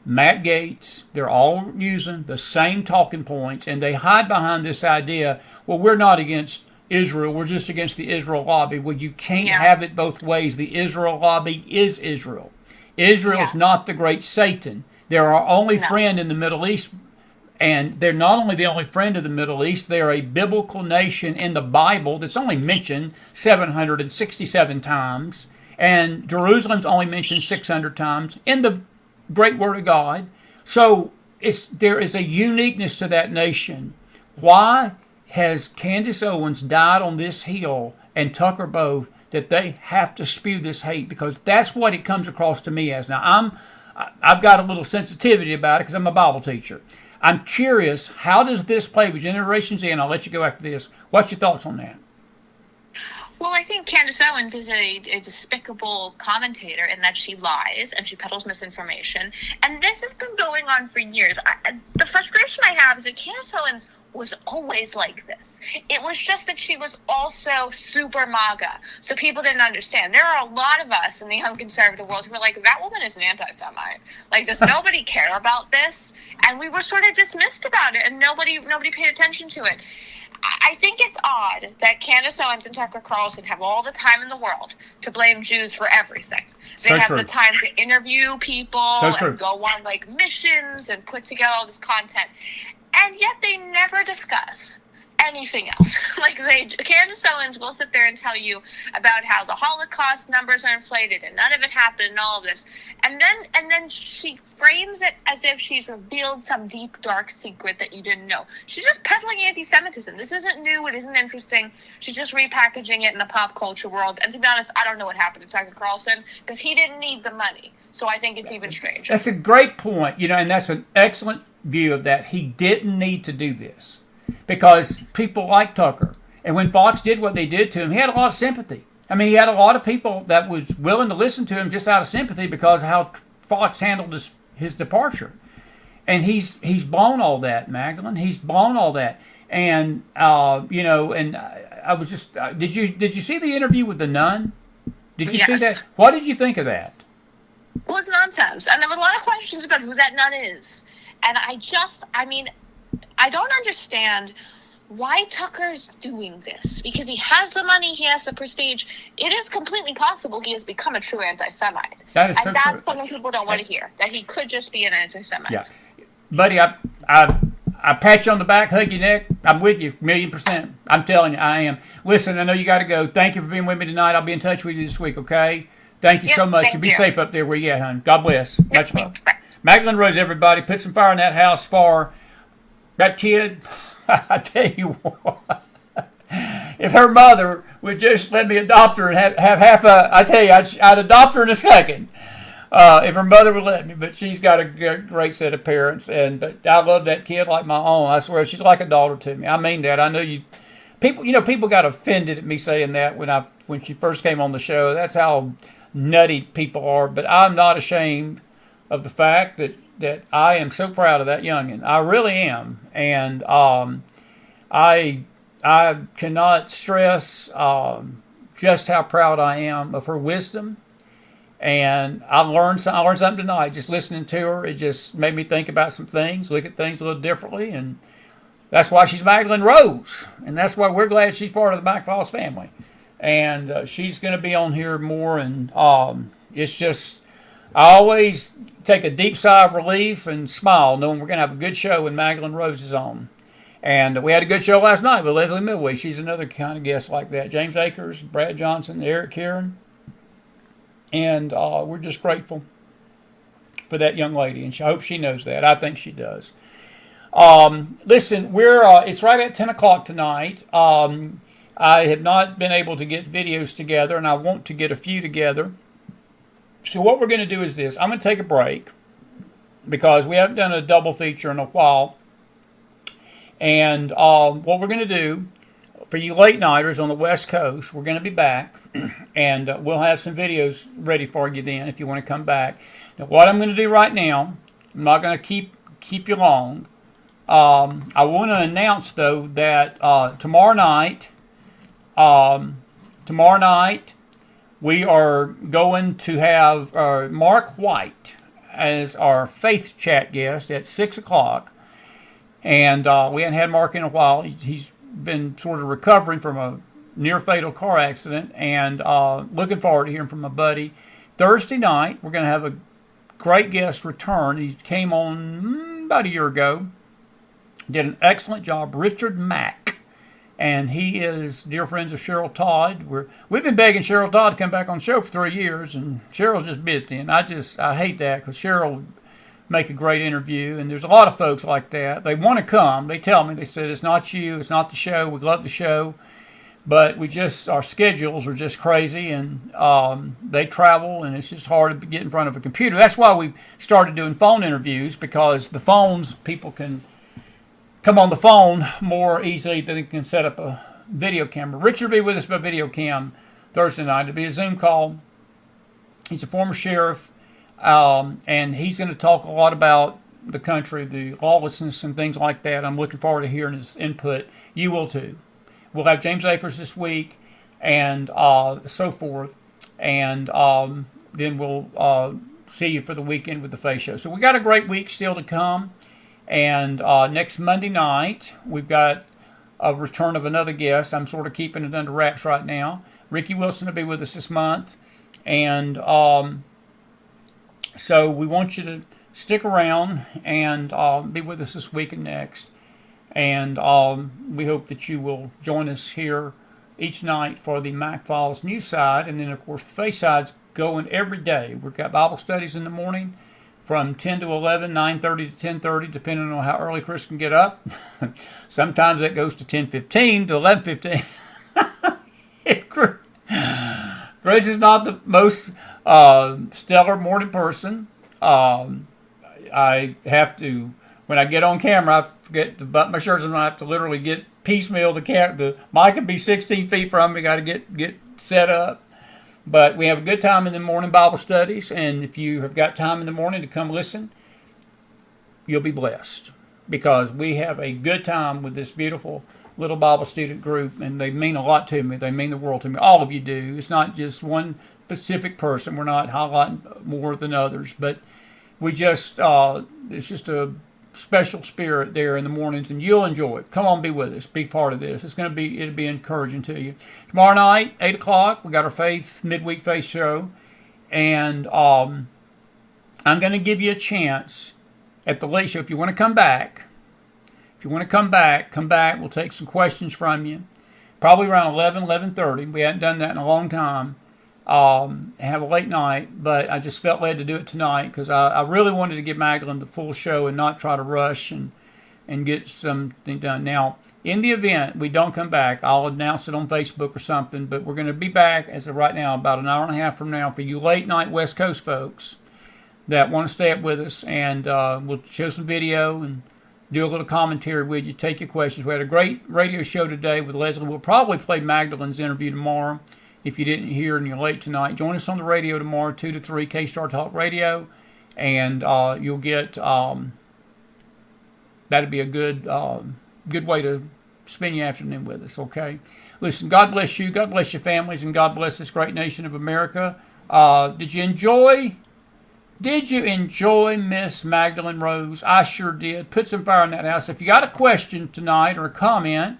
Matt Gaetz, they're all using the same talking points, and they hide behind this idea, well, we're not against Israel, we're just against the Israel lobby. Well, you can't have it both ways. The Israel lobby is Israel. Israel is not the great Satan. They're our only friend in the Middle East. And they're not only the only friend of the Middle East, they're a biblical nation in the Bible that's only mentioned 767 times. And Jerusalem's only mentioned 600 times in the great Word of God. So there is a uniqueness to that nation. Why has Candace Owens died on this hill and Tucker both that they have to spew this hate? Because that's what it comes across to me as. Now, I've got a little sensitivity about it because I'm a Bible teacher. I'm curious, how does this play with Generation Z? And I'll let you go after this. What's your thoughts on that? Well, I think Candace Owens is a despicable commentator in that she lies and she peddles misinformation. And this has been going on for years. The frustration I have is that Candace Owens was always like this. It was just that she was also super MAGA. So people didn't understand. There are a lot of us in the young conservative world who are like, that woman is an anti-Semite. Like, does nobody care about this? And we were sort of dismissed about it, and nobody paid attention to it. I think it's odd that Candace Owens and Tucker Carlson have all the time in the world to blame Jews for everything. They have the time to interview people and go on missions and put together all this content. And yet they never discuss anything else. Like Candace Owens will sit there and tell you about how the Holocaust numbers are inflated and none of it happened and all of this, and then she frames it as if she's revealed some deep dark secret that you didn't know. She's just peddling anti-Semitism. This isn't new. It isn't interesting. She's just repackaging it in the pop culture world. And to be honest, I don't know what happened to Tucker Carlson because he didn't need the money. So I think it's even stranger. That's a great point, and that's an excellent view of that. He didn't need to do this because people like Tucker. And when Fox did what they did to him, he had a lot of sympathy. I mean, he had a lot of people that was willing to listen to him just out of sympathy because of how Fox handled his departure. And he's blown all that, Magdalene. He's blown all that. And, and I was just, did you see the interview with the nun? Did you see that? What did you think of that? Well, it's nonsense. And there were a lot of questions about who that nun is. And I don't understand why Tucker's doing this. Because he has the money, he has the prestige. It is completely possible he has become a true anti-Semite. That is so and that's true. something people don't want to hear. That he could just be an anti-Semite. Yeah. Buddy, I pat you on the back, hug your neck. I'm with you, 1,000,000%. I'm telling you, I am. Listen, I know you got to go. Thank you for being with me tonight. I'll be in touch with you this week, okay? Thank you so much. You be safe up there where you at, hon. God bless. Much love. Magdalene Rose, everybody. Put some fire in that house for that kid. I tell you what. If her mother would just let me adopt her and have half I tell you, I'd adopt her in a second. If her mother would let me. But she's got a great set of parents. But I love that kid like my own. I swear, she's like a daughter to me. I mean that. I know you. People got offended at me saying that when she first came on the show. That's how nutty people are, but I'm not ashamed of the fact that I am so proud of that youngin. I really am, and I cannot stress just how proud I am of her wisdom. And I learned something tonight just listening to her. It just made me think about some things, look at things a little differently, and that's why she's Magdalene Rose, and that's why we're glad she's part of the McFiles family. And she's going to be on here more, and it's just, I always take a deep sigh of relief and smile knowing we're going to have a good show when Magdalene Rose is on. And we had a good show last night with Leslie Midway. She's another kind of guest like that. James Akers, Brad Johnson, Eric Kieran. And we're just grateful for that young lady, and I hope she knows that. I think she does. Listen, it's right at 10 o'clock tonight. I have not been able to get videos together, and I want to get a few together. So what we're going to do is this. I'm going to take a break because we haven't done a double feature in a while. And what we're going to do, for you late nighters on the West Coast, we're going to be back, and we'll have some videos ready for you then if you want to come back. Now, what I'm going to do right now, I'm not going to keep you long. I want to announce, though, that tomorrow night, we are going to have Mark White as our Faith Chat guest at 6 o'clock. And we hadn't had Mark in a while. He's been sort of recovering from a near-fatal car accident, and looking forward to hearing from my buddy. Thursday night, we're going to have a great guest return. He came on about a year ago. Did an excellent job. Richard Mack. And he is dear friends of Cheryl Todd. We've been begging Cheryl Todd to come back on the show for 3 years, and Cheryl's just busy. And I hate that because Cheryl would make a great interview. And there's a lot of folks like that. They want to come. They tell me, they said, it's not you, it's not the show. We love the show. But our schedules are just crazy, and they travel, and it's just hard to get in front of a computer. That's why we started doing phone interviews, because the phones, people can come on the phone more easily than they can set up a video camera. Richard will be with us by video cam Thursday night. It'll be a Zoom call. He's a former sheriff, and he's going to talk a lot about the country, the lawlessness and things like that. I'm looking forward to hearing his input. You will too. We'll have James Akers this week, and so forth. And then we'll see you for the weekend with the Face Show. So we got a great week still to come. And next Monday night, we've got a return of another guest. I'm sort of keeping it under wraps right now. Ricky Wilson will be with us this month. And so we want you to stick around and be with us this week and next. And we hope that you will join us here each night for the McFiles news side. And then, of course, the face side's going every day. We've got Bible studies in the morning from 10 to 11, 9:30 to 10:30, depending on how early Chris can get up. Sometimes that goes to 10:15 to 11:15. Chris is not the most stellar morning person. I have to, when I get on camera, I forget to button my shirts, and I have to literally get piecemeal. The mic can be 16 feet from me. Got to get set up. But we have a good time in the morning Bible studies, and if you have got time in the morning to come listen, you'll be blessed, because we have a good time with this beautiful little Bible student group, and they mean a lot to me. They mean the world to me. All of you do. It's not just one specific person. We're not highlighting more than others, but we just it's just a special spirit there in the mornings, and you'll enjoy it. Come on, be with us. Be part of this. It'll be encouraging to you. Tomorrow night, 8 o'clock, we got our midweek faith show, and I'm going to give you a chance at the late show. If you want to come back, come back. We'll take some questions from you, probably around 11:30. We hadn't done that in a long time. Have a late night, but I just felt led to do it tonight because I really wanted to give Magdalene the full show and not try to rush and get something done. Now, in the event we don't come back, I'll announce it on Facebook or something, but we're going to be back as of right now about an hour and a half from now for you late night West Coast folks that want to stay up with us, and we'll show some video and do a little commentary with you, take your questions. We had a great radio show today with Leslie. We'll probably play Magdalene's interview tomorrow. If you didn't hear and you're late tonight, join us on the radio tomorrow, 2 to 3, K-Star Talk Radio, and you'll get, that'd be a good way to spend your afternoon with us, okay? Listen, God bless you, God bless your families, and God bless this great nation of America. Did you enjoy Miss Magdalene Rose? I sure did. Put some fire in that house. If you got a question tonight or a comment,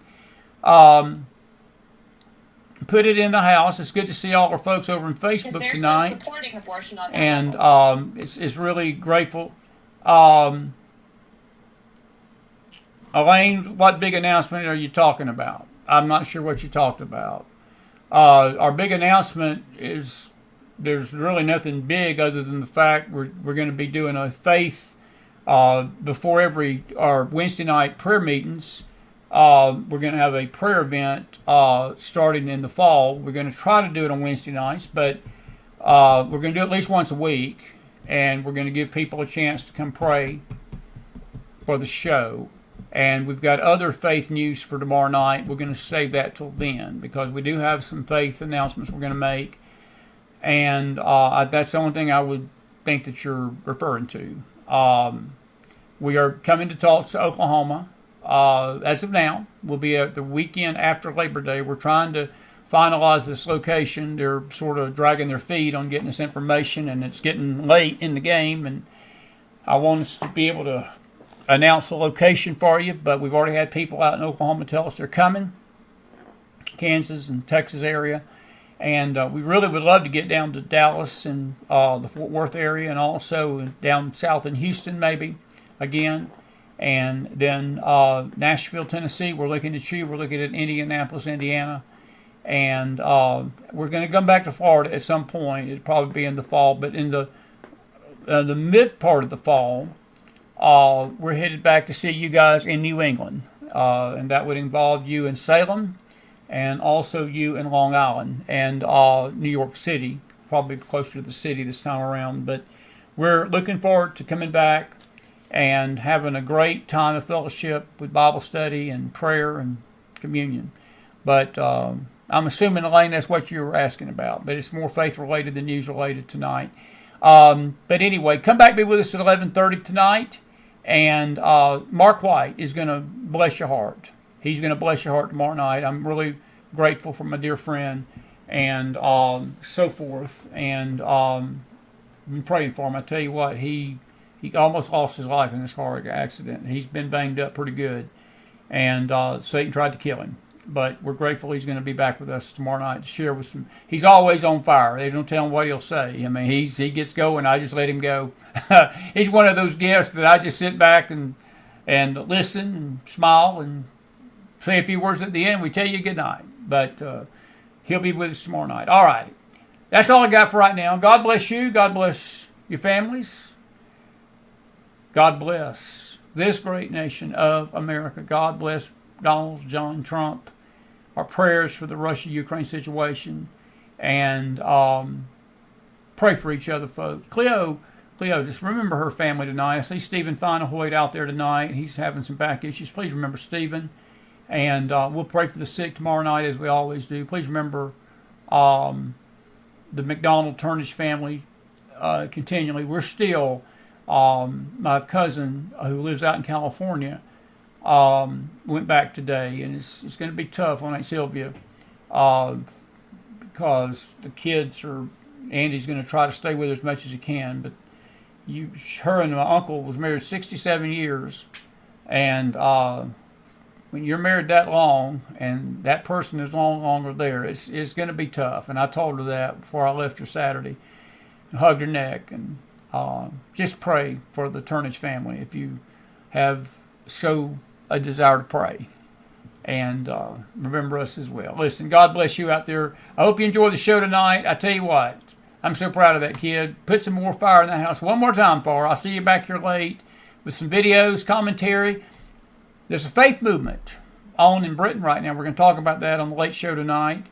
put it in the house. It's good to see all our folks over on Facebook tonight. And it's really grateful. Elaine, what big announcement are you talking about? I'm not sure what you talked about. Our big announcement is there's really nothing big other than the fact we're going to be doing a faith before our Wednesday night prayer meetings. We're going to have a prayer event starting in the fall. We're going to try to do it on Wednesday nights, but we're going to do it at least once a week, and we're going to give people a chance to come pray for the show. And we've got other faith news for tomorrow night. We're going to save that till then because we do have some faith announcements we're going to make, and that's the only thing I would think that you're referring to. We are coming to Tulsa, Oklahoma. As of now, we'll be at the weekend after Labor Day. We're trying to finalize this location. They're sort of dragging their feet on getting this information, and it's getting late in the game, and I want us to be able to announce the location for you, but we've already had people out in Oklahoma tell us they're coming, Kansas and Texas area, and we really would love to get down to Dallas and the Fort Worth area, and also down south in Houston maybe again. And then Nashville, Tennessee, we're looking at you. We're looking at Indianapolis, Indiana. And we're going to come back to Florida at some point. It'll probably be in the fall. But in the mid part of the fall, we're headed back to see you guys in New England. And that would involve you in Salem and also you in Long Island and New York City. Probably closer to the city this time around. But we're looking forward to coming back and having a great time of fellowship with Bible study and prayer and communion. But I'm assuming, Elaine, that's what you were asking about. But it's more faith-related than news-related tonight. But anyway, come back, be with us at 11:30 tonight. And Mark White is going to bless your heart. He's going to bless your heart tomorrow night. I'm really grateful for my dear friend and so forth. And I've been praying for him. I tell you what, he almost lost his life in this car accident. He's been banged up pretty good, and Satan tried to kill him. But we're grateful he's going to be back with us tomorrow night to share with some. He's always on fire. There's no telling what he'll say. I mean, he gets going. I just let him go. He's one of those guests that I just sit back and and listen and smile and say a few words at the end. We tell you good night. But he'll be with us tomorrow night. All right. That's all I got for right now. God bless you. God bless your families. God bless this great nation of America. God bless Donald John Trump. Our prayers for the Russia-Ukraine situation. And pray for each other, folks. Cleo, just remember her family tonight. I see Stephen Finahoyd out there tonight. He's having some back issues. Please remember Stephen. And we'll pray for the sick tomorrow night, as we always do. Please remember the McDonald Turnage family continually. We're still, my cousin who lives out in California went back today, and it's going to be tough on Aunt Sylvia because the kids are, Andy's going to try to stay with her as much as he can, but her and my uncle was married 67 years, and when you're married that long and that person is no longer there, it's going to be tough. And I told her that before I left her Saturday and hugged her neck. And just pray for the Turnage family if you have so a desire to pray. And remember us as well. Listen, God bless you out there. I hope you enjoy the show tonight. I tell you what, I'm so proud of that kid. Put some more fire in the house one more time for her. I'll see you back here late with some videos, commentary. There's a faith movement on in Britain right now. We're going to talk about that on the late show tonight.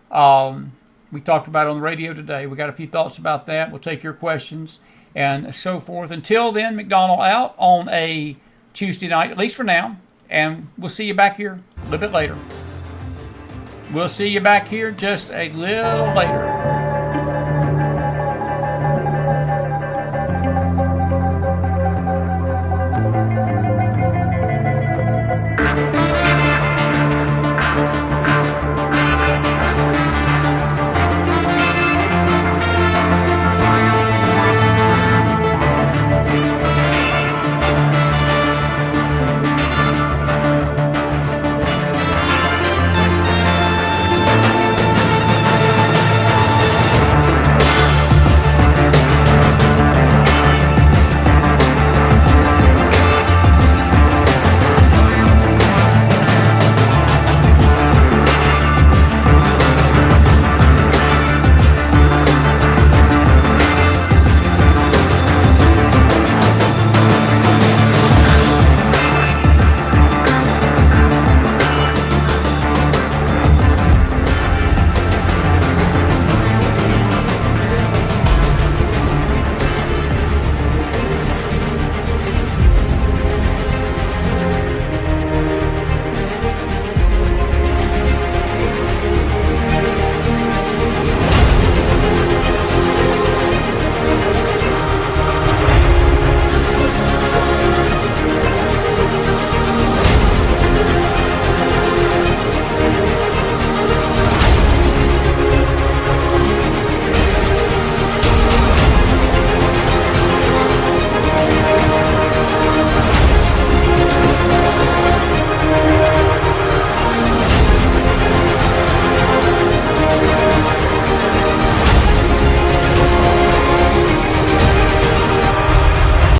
We talked about it on the radio today. We got a few thoughts about that. We'll take your questions and so forth. Until then, McDonald out on a Tuesday night, at least for now. And we'll see you back here a little bit later. We'll see you back here just a little later.